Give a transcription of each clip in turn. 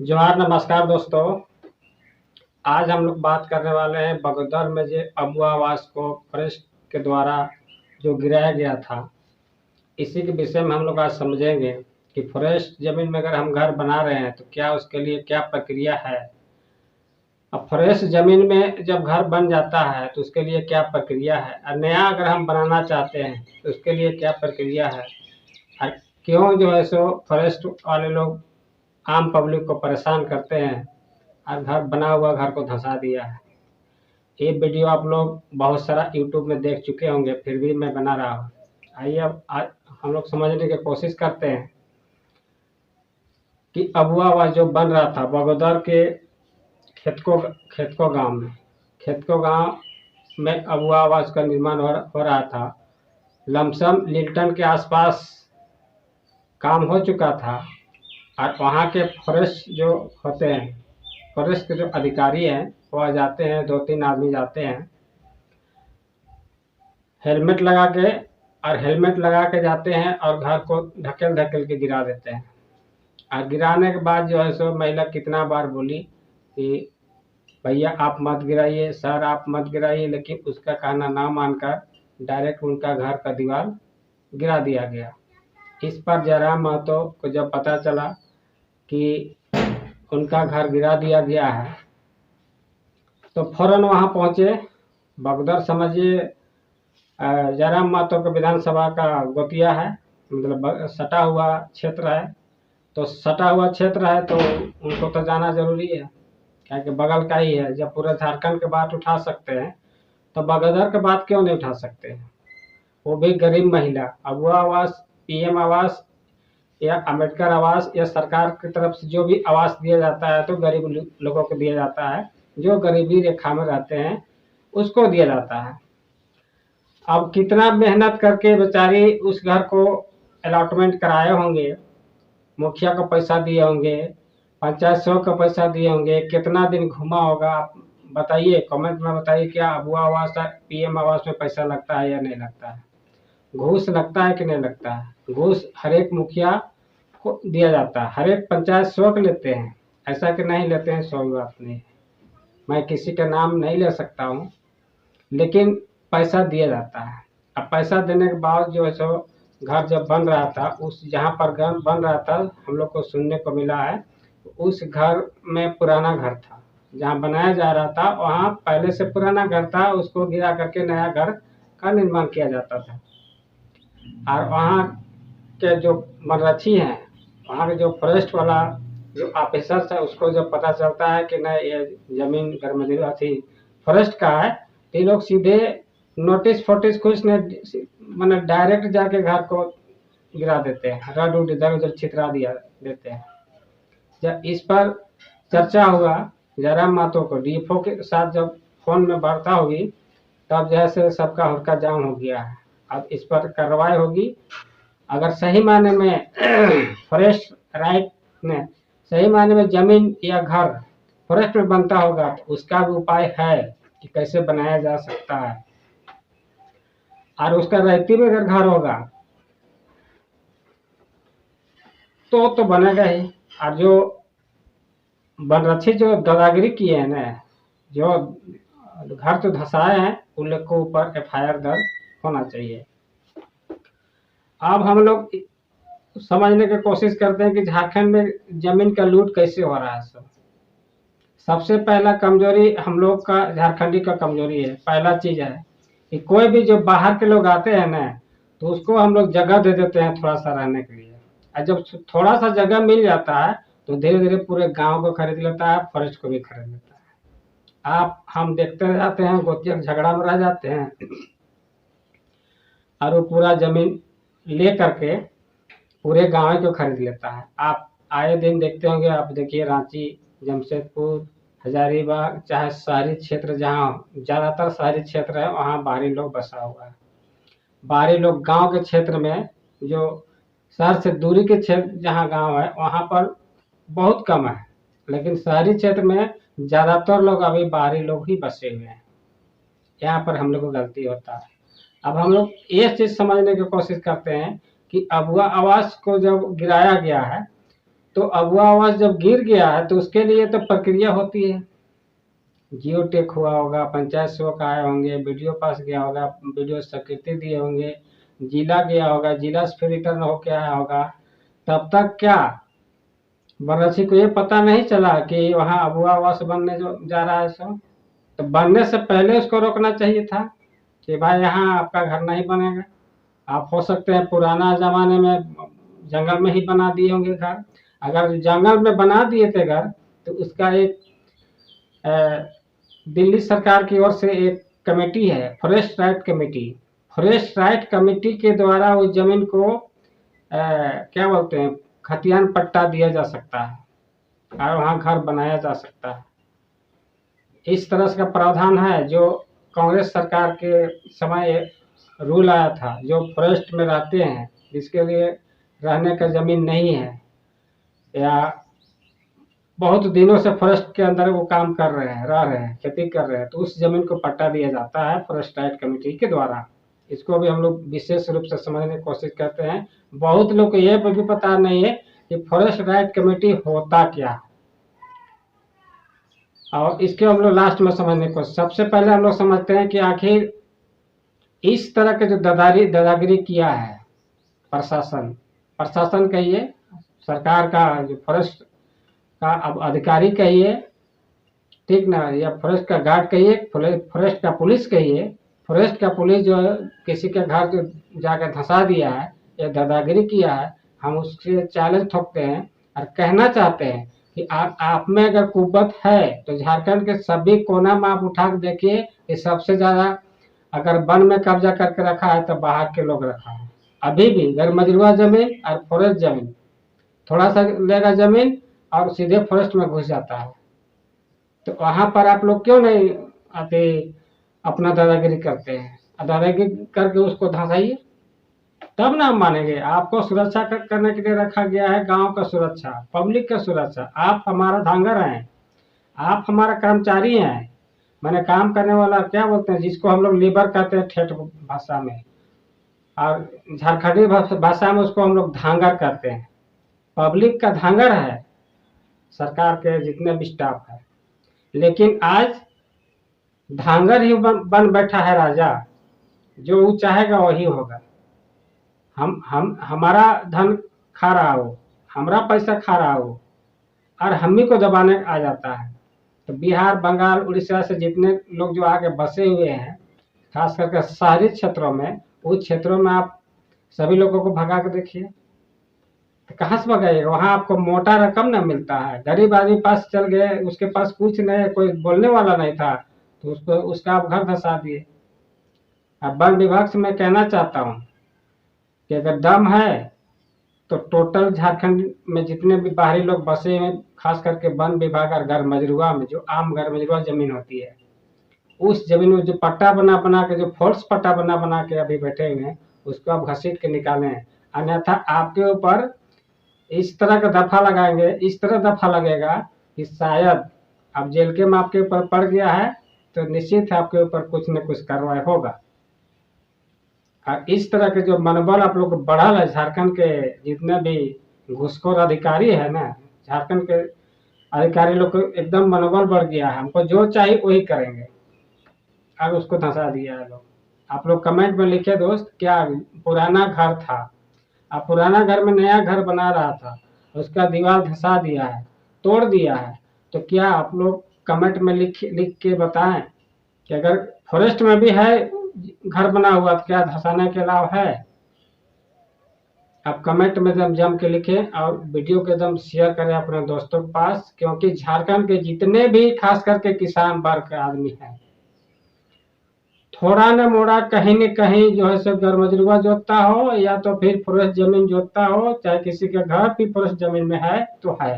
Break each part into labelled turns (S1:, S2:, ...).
S1: जोहार, नमस्कार दोस्तों। आज हम लोग बात करने वाले हैं बगोदर में जो अबुआ आवास को फॉरेस्ट के द्वारा जो गिराया गया था। इसी के विषय में हम लोग आज समझेंगे कि फॉरेस्ट जमीन में अगर हम घर बना रहे हैं तो क्या उसके लिए क्या प्रक्रिया है। अब फॉरेस्ट जमीन में जब घर बन जाता है तो उसके लिए क्या प्रक्रिया है, और नया अगर हम बनाना चाहते हैं तो उसके लिए क्या प्रक्रिया है, और क्यों जो है सो फॉरेस्ट वाले लोग आम पब्लिक को परेशान करते हैं और घर बना हुआ घर को धंसा दिया है। ये वीडियो आप लोग बहुत सारा यूट्यूब में देख चुके होंगे, फिर भी मैं बना रहा हूँ। आइए अब आज हम लोग समझने की कोशिश करते हैं कि अबुआ आवास जो बन रहा था बगोदर के खेतको गांव में। खेतको गांव में अबुआ आवास का निर्माण हो रहा था। लमसम लिल्टन के आसपास काम हो चुका था, और वहाँ के फॉरेस्ट जो होते हैं, फॉरेस्ट के जो अधिकारी हैं, वह जाते हैं, 2-3 आदमी जाते हैं हेलमेट लगा के, और हेलमेट लगा के जाते हैं और घर को ढकेल ढकेल के गिरा देते हैं। और गिराने के बाद जो है सो महिला कितना बार बोली कि भैया आप मत गिराइए, सर आप मत गिराइए, लेकिन उसका कहना ना मानकर डायरेक्ट उनका घर का दीवार गिरा दिया गया। इस पर जयराम महतो को जब पता चला कि उनका घर गिरा दिया गया है तो फौरन वहाँ पहुँचे। बगदर समझिए जयराम महतो के विधानसभा का गोतिया है, मतलब सटा हुआ क्षेत्र है। तो सटा हुआ क्षेत्र है तो उनको तो जाना जरूरी है, क्या कि बगल का ही है। जब पूरा झारखंड के बात उठा सकते हैं तो बगदर के बात क्यों नहीं उठा सकते हैं। वो भी गरीब महिला। अबुआ आवास, पीएम आवास या अम्बेडकर आवास या सरकार की तरफ से जो भी आवास दिया जाता है तो गरीब लोगों को दिया जाता है, जो गरीबी रेखा में रहते हैं उसको दिया जाता है। अब कितना मेहनत करके बेचारी उस घर को अलॉटमेंट कराए होंगे, मुखिया को पैसा दिए होंगे, पंचायत सौ का पैसा दिए होंगे, कितना दिन घूमा होगा। आप बताइए, कमेंट में बताइए, क्या अबुआ आवास पीएम आवास में पैसा लगता है या नहीं लगता है, घूस लगता है कि नहीं लगता है। घूस हर एक मुखिया को दिया जाता है, हर एक पंचायत 100 लेते हैं, ऐसा कि नहीं लेते हैं, 100 बात नहीं। मैं किसी का नाम नहीं ले सकता हूँ, लेकिन पैसा दिया जाता है। अब पैसा देने के बाद जो है सो घर जब बन रहा था, उस जहाँ पर घर बन रहा था, हम लोग को सुनने को मिला है उस घर में पुराना घर था। जहाँ बनाया जा रहा था वहाँ पहले से पुराना घर था, उसको गिरा करके नया घर का निर्माण किया जाता था। और वहाँ के जो मरक्षी हैं, वहाँ के जो फॉरेस्ट वाला जो ऑफिसर है, उसको जब पता चलता है कि नहीं ये जमीन गर्मदिला थी फॉरेस्ट का है, तो ये लोग सीधे नोटिस फोटिस कुछ नहीं, मतलब डायरेक्ट जाके घर को गिरा देते हैं, रड उड इधर उधर छितरा दिया देते हैं। जब इस पर चर्चा हुआ जयराम महतो को डीएफओ के साथ, जब फोन में वार्ता हुई, तब जैसे सबका हुक्का जाम हो गया है। अब इस पर कार्रवाई होगी। अगर सही मायने में फॉरेस्ट राइट में सही मायने में जमीन या घर फॉरेस्ट में बनता होगा तो उसका भी उपाय है कि कैसे बनाया जा सकता है, और उसका रहती में अगर घर होगा तो बनेगा ही। और जो वनरक्षी जो दादागिरी किए हैं ना, जो घर तो धसाए हैं, उन लोग को ऊपर एफआईआर दर्ज होना चाहिए। अब हम लोग समझने की कोशिश करते हैं कि झारखंड में जमीन का लूट कैसे हो रहा है। सबसे पहला कमजोरी हम लोग का, झारखंडी का कमजोरी है। पहला चीज है कि कोई भी जो बाहर के लोग आते हैं ना, तो उसको हम लोग जगह दे देते हैं थोड़ा सा रहने के लिए। और जब थोड़ा सा जगह मिल जाता है तो धीरे धीरे पूरे गांव को खरीद लेता है, फॉरेस्ट को भी खरीद लेता है। आप हम देखते रह जाते हैं, गोतिया झगड़ा में रह जाते हैं, और वो पूरा जमीन ले करके पूरे गांव को खरीद लेता है। आप आए दिन देखते होंगे, आप देखिए रांची, जमशेदपुर, हजारीबाग, चाहे शहरी क्षेत्र, जहाँ ज्यादातर शहरी क्षेत्र है वहाँ बाहरी लोग बसा हुआ है। बाहरी लोग गांव के क्षेत्र में, जो शहर से दूरी के क्षेत्र जहाँ गांव है वहाँ पर बहुत कम है, लेकिन शहरी क्षेत्र में ज्यादातर लोग अभी बाहरी लोग ही बसे हुए हैं। यहाँ पर हम लोग को गलती होता है। अब हम लोग ये चीज समझने की कोशिश करते हैं कि अबुआ आवास को जब गिराया गया है तो अगुआ आवास जब गिर गया है तो उसके लिए तो प्रक्रिया होती है। जियो टेक हुआ होगा, पंचायत सेवक आए होंगे, बीडीओ पास गया होगा, बीडीओ स्वीकृति दिए होंगे, जिला गया होगा, जिला से फिर रिटर्न होके आया होगा। तब तक क्या बनरसी को ये पता नहीं चला कि वहाँ अगुआ आवास बनने जो जा रहा है सो, तो बनने से पहले उसको रोकना चाहिए था कि भाई यहाँ आपका घर नहीं बनेगा। आप हो सकते हैं पुराना जमाने में जंगल में ही बना दिए होंगे घर। अगर जंगल में बना दिए थे घर तो उसका एक दिल्ली सरकार की ओर से एक कमेटी है, forest right committee. Forest right committee के द्वारा उस जमीन को क्या बोलते हैं, खतियान पट्टा दिया जा सकता है और वहाँ घर बनाया जा सकता है। इस तरह का प्रावधान है जो कांग्रेस सरकार के समय रूल आया था। जो फॉरेस्ट में रहते हैं, जिसके लिए रहने का जमीन नहीं है या बहुत दिनों से फॉरेस्ट के अंदर वो काम कर रहे हैं, रह रहे हैं, खेती कर रहे हैं, तो उस जमीन को पट्टा दिया जाता है फॉरेस्ट राइट कमेटी के द्वारा। इसको भी हम लोग विशेष रूप से समझने की कोशिश करते हैं। बहुत लोग को ये भी पता नहीं है कि फॉरेस्ट राइट कमेटी होता क्या है, और इसके हम लोग लास्ट में समझने को। सबसे पहले हम लोग समझते हैं कि आखिर इस तरह के जो दादागिरी किया है प्रशासन कहिए, सरकार का जो फॉरेस्ट का अब अधिकारी कहिए, ठीक ना, या फॉरेस्ट का गार्ड कहिए, फॉरेस्ट का पुलिस कहिए। फॉरेस्ट का पुलिस जो है किसी के घर जो जाकर धंसा दिया है या दादागिरी किया है, हम उससे चैलेंज ठोकते हैं और कहना चाहते हैं कि आप में अगर कुव्वत है तो झारखंड के सभी कोना में आप उठा के देखिए कि सबसे ज्यादा अगर वन में कब्जा करके रखा है तो बाहर के लोग रखा है। अभी भी घर मजरूआ जमीन और फॉरेस्ट जमीन, थोड़ा सा लेगा जमीन और सीधे फॉरेस्ट में घुस जाता है। तो वहां पर आप लोग क्यों नहीं आते, अपना दादागिरी करते हैं? दादागिरी करके उसको धंसाइए, तब ना हम मानेंगे। आपको सुरक्षा करने के लिए रखा गया है, गांव का सुरक्षा, पब्लिक का सुरक्षा। आप हमारा धांगर हैं, आप हमारा कर्मचारी हैं। मैंने काम करने वाला क्या बोलते हैं, जिसको हम लोग लेबर कहते हैं ठेठ भाषा में, और झारखंडी भाषा में उसको हम लोग धांगर कहते हैं। पब्लिक का धांगर है सरकार के जितने भी स्टाफ है, लेकिन आज धांगर ही बन बैठा है राजा। जो वो चाहेगा वही होगा। हम हमारा धन खा रहा हो, हमारा पैसा खा रहा हो, और हम ही को दबाने आ जाता है। तो बिहार, बंगाल, उड़ीसा से जितने लोग जो आके बसे हुए हैं, खास करके शहरी क्षेत्रों में, उस क्षेत्रों में आप सभी लोगों को भगा के देखिए, तो कहाँ से भगाइएगा? वहां आपको मोटा रकम ना मिलता है। गरीब आदमी पास चल गए, उसके पास कुछ नहीं, कोई बोलने वाला नहीं था, तो उसको उसका आप घर धंसा दिए। अब वन विभाग से मैं कहना चाहता हूँ कि अगर दम है तो टोटल झारखंड में जितने भी बाहरी लोग बसे हैं, खास करके वन विभाग और घर मजरुआ में, जो आम घर मजरुआ जमीन होती है, उस जमीन में जो पट्टा बना बना के, जो फोर्स पट्टा बना बना के अभी बैठे हुए हैं, उसको आप घसीट के निकालें। अन्यथा आपके ऊपर इस तरह का दफा लगाएंगे, इस तरह दफा लगेगा कि शायद अब जेल के में आपके ऊपर पड़ गया है तो निश्चित है आपके ऊपर कुछ न कुछ कार्रवाई होगा। और इस तरह के जो मनोबल आप लोग बढ़ल है, झारखंड के जितने भी घुसखोर अधिकारी है ना, झारखंड के अधिकारी लोग को एकदम मनोबल बढ़ गया है, हमको जो चाहिए वही करेंगे, और उसको धंसा दिया है लोग। आप लोग कमेंट में लिखे दोस्त, क्या पुराना घर था, आप पुराना घर में नया घर बना रहा था, उसका दीवार धंसा दिया है, तोड़ दिया है, तो क्या आप लोग कमेंट में लिख के बताएं कि अगर फॉरेस्ट में भी है घर बना हुआ तो क्या धंसाने के अलावा है? आप कमेंट में एकदम जम के लिखें और वीडियो के एकदम शेयर करें अपने दोस्तों के पास, क्योंकि झारखंड के जितने भी खास करके किसान वर्ग के आदमी हैं, थोड़ा न मोड़ा कहीं न कहीं जो है सो घर मजरूआ जोतता हो या तो फिर फॉरेस्ट जमीन जोतता हो, चाहे किसी के घर भी फॉरेस्ट जमीन में है तो है।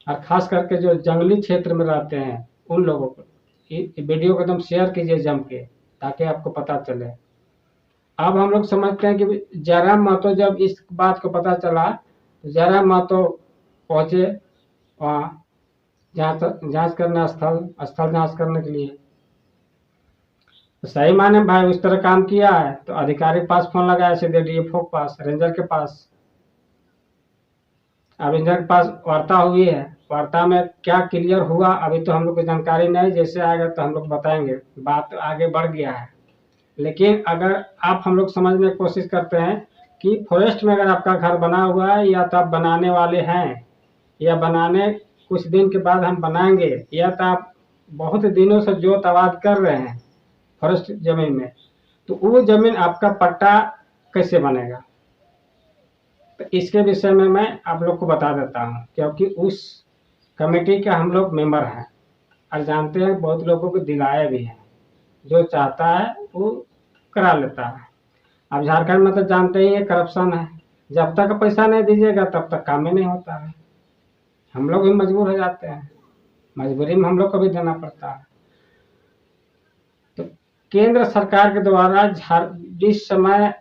S1: और खास करके जो जंगली क्षेत्र में रहते हैं उन लोगों को वीडियो को एकदम शेयर कीजिए जम के, ताकि आपको पता चले। अब हम लोग समझते हैं कि जयराम महतो जब इस बात को पता चला तो जयराम महतो पहुंचे वहाँ जांच करने, स्थल जांच करने के लिए। तो सही माने भाई उस तरह काम किया है तो अधिकारी के पास फोन लगाया, सीधे डीएफओ के पास, रेंजर के पास। अब इनके पास वार्ता हुई है, वार्ता में क्या क्लियर हुआ अभी तो हम लोग को जानकारी नहीं, जैसे आएगा तो हम लोग बताएंगे। बात आगे बढ़ गया है, लेकिन अगर आप हम लोग समझने की कोशिश करते हैं कि फॉरेस्ट में अगर आपका घर बना हुआ है या तो आप बनाने वाले हैं या बनाने कुछ दिन के बाद हम बनाएंगे, या तो आप बहुत दिनों से जोत आबाद कर रहे हैं फॉरेस्ट जमीन में, तो वो जमीन आपका पट्टा कैसे बनेगा, तो इसके विषय में मैं आप लोग को बता देता हूँ, क्योंकि उस कमेटी के हम लोग मेंबर हैं और जानते हैं, बहुत लोगों को दिलाए भी हैं। जो चाहता है वो करा लेता है। अब झारखंड में तो जानते ही है करप्शन है, जब तक पैसा नहीं दीजिएगा तब तक काम ही नहीं होता है। हम लोग भी मजबूर हो जाते हैं, मजबूरी में हम लोग को भी देना पड़ता है। तो केंद्र सरकार के द्वारा जिस समय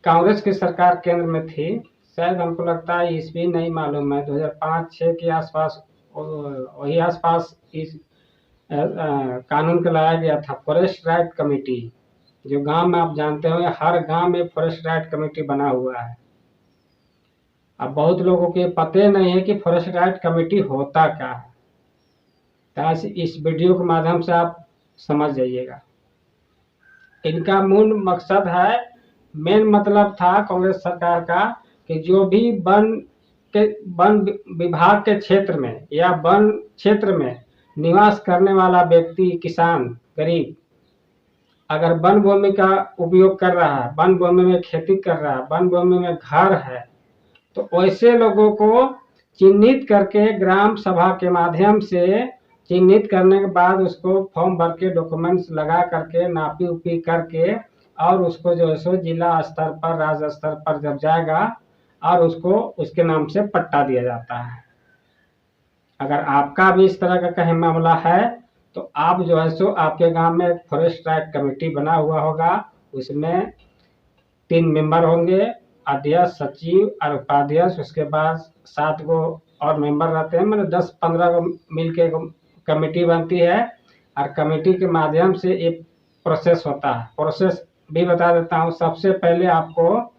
S1: कांग्रेस की सरकार केंद्र में थी, शायद हमको लगता है ईस्वी नहीं मालूम है, 2005-6 के आसपास, वही आसपास इस कानून को लाया गया था, फॉरेस्ट राइट कमेटी। जो गांव में आप जानते होंगे, हर गांव में फॉरेस्ट राइट कमेटी बना हुआ है। अब बहुत लोगों को पता नहीं है कि फॉरेस्ट राइट कमेटी होता क्या है, तो इस वीडियो के माध्यम से आप समझ जाइएगा। इनका मूल मकसद है, मेन मतलब था कांग्रेस सरकार का कि जो भी वन विभाग के क्षेत्र में या वन क्षेत्र में निवास करने वाला व्यक्ति, किसान, गरीब, अगर वन भूमि का उपयोग कर रहा है, वन भूमि में खेती कर रहा है, वन भूमि में घर है, तो वैसे लोगों को चिन्हित करके ग्राम सभा के माध्यम से चिन्हित करने के बाद उसको फॉर्म भर के डॉक्यूमेंट्स लगा करके नापी उपी करके और उसको जो है सो जिला स्तर पर, राज्य स्तर पर जब जाएगा और उसको उसके नाम से पट्टा दिया जाता है। अगर आपका भी इस तरह का कहीं मामला है तो आप जो है सो आपके गांव में फॉरेस्ट राइट कमेटी बना हुआ होगा, उसमें 3 मेंबर होंगे, अध्यक्ष, सचिव और उपाध्यक्ष, उसके बाद 7 गो और मेंबर रहते हैं, मतलब 10-15 को मिलके कमेटी बनती है और कमेटी के माध्यम से एक प्रोसेस होता है। प्रोसेस भी बता देता हूँ। सबसे पहले आपको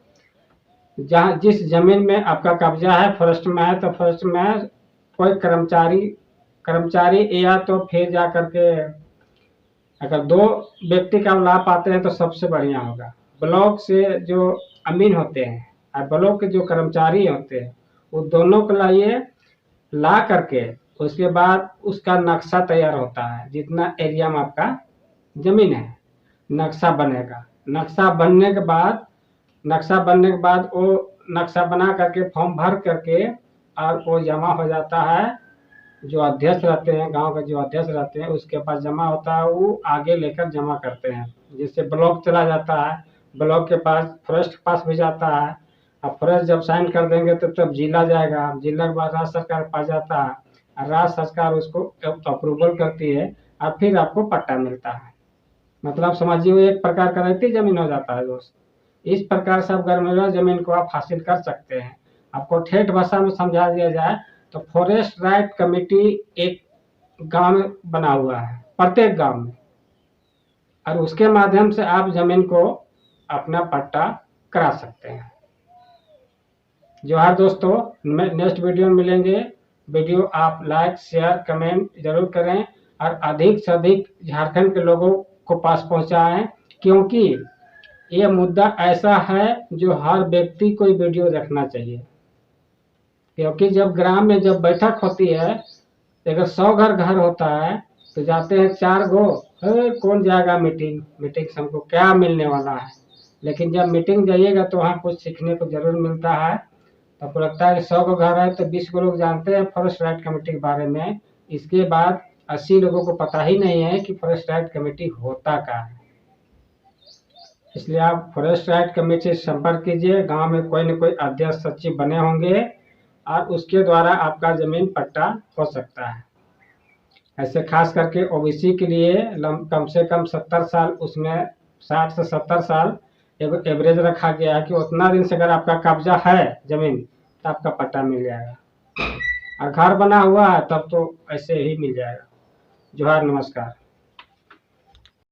S1: जहाँ जिस जमीन में आपका कब्जा है, फॉरेस्ट में है, तो फॉरेस्ट में कोई कर्मचारी या तो फिर जा करके अगर 2 व्यक्ति का लाभ पाते हैं तो सबसे बढ़िया होगा। ब्लॉक से जो अमीन होते हैं और ब्लॉक के जो कर्मचारी होते हैं, वो दोनों को ला करके उसके बाद उसका नक्शा तैयार होता है। जितना एरिया में आपका जमीन है, नक्शा बनेगा। नक्शा बनने के बाद वो नक्शा बना करके फॉर्म भर करके और वो जमा हो जाता है। जो अध्यक्ष रहते हैं, गांव के जो अध्यक्ष रहते हैं, उसके पास जमा होता है, वो आगे लेकर जमा करते हैं। जिससे ब्लॉक चला जाता है, ब्लॉक के पास, फॉरेस्ट के पास भी जाता है। अब फॉरेस्ट जब साइन कर देंगे तो तब जिला जाएगा, जिला के बाद राज्य सरकार के पास जाता है, राज्य सरकार उसको अप्रूवल करती है और फिर आपको पट्टा मिलता है। मतलब समझिए एक प्रकार का रहती जमीन हो जाता है दोस्त। इस प्रकार से आप गर्मीला जमीन को आप हासिल कर सकते हैं। आपको ठेठ भाषा में समझा दिया जाए तो फॉरेस्ट राइट कमेटी एक गांव में बना हुआ है, प्रत्येक गांव में, और उसके माध्यम से आप जमीन को अपना पट्टा करा सकते हैं। जोहार दोस्तों, नेक्स्ट वीडियो में मिलेंगे। वीडियो आप लाइक, शेयर, कमेंट जरूर करें और अधिक से अधिक झारखंड के लोगों को पास पहुंचाएं, क्योंकि ये मुद्दा ऐसा है जो हर व्यक्ति को वीडियो देखना चाहिए। क्योंकि जब ग्राम में जब बैठक होती है, अगर 100 घर होता है तो जाते हैं 4 गो, कौन जाएगा मीटिंग से हमको क्या मिलने वाला है। लेकिन जब मीटिंग जाइएगा तो वहाँ कुछ सीखने को जरूर मिलता है। तो आपको लगता है कि 100 को घर है तो 20 को लोग जानते हैं फॉरेस्ट राइट कमेटी के बारे में। इसके बाद 80 लोगों को पता ही नहीं है कि फॉरेस्ट राइट कमेटी होता क्या है। इसलिए आप फॉरेस्ट राइट कमेटी से संपर्क कीजिए। गांव में कोई न कोई अध्यक्ष, सचिव बने होंगे और उसके द्वारा आपका जमीन पट्टा हो सकता है। ऐसे खास करके ओबीसी के लिए कम से कम 70 साल, उसमें 60 से 70 साल एवरेज रखा गया है कि उतना दिन से अगर आपका कब्जा है जमीन तो आपका पट्टा मिल जाएगा। और घर बना हुआ है तब तो ऐसे ही मिल जाएगा। जोहार, नमस्कार।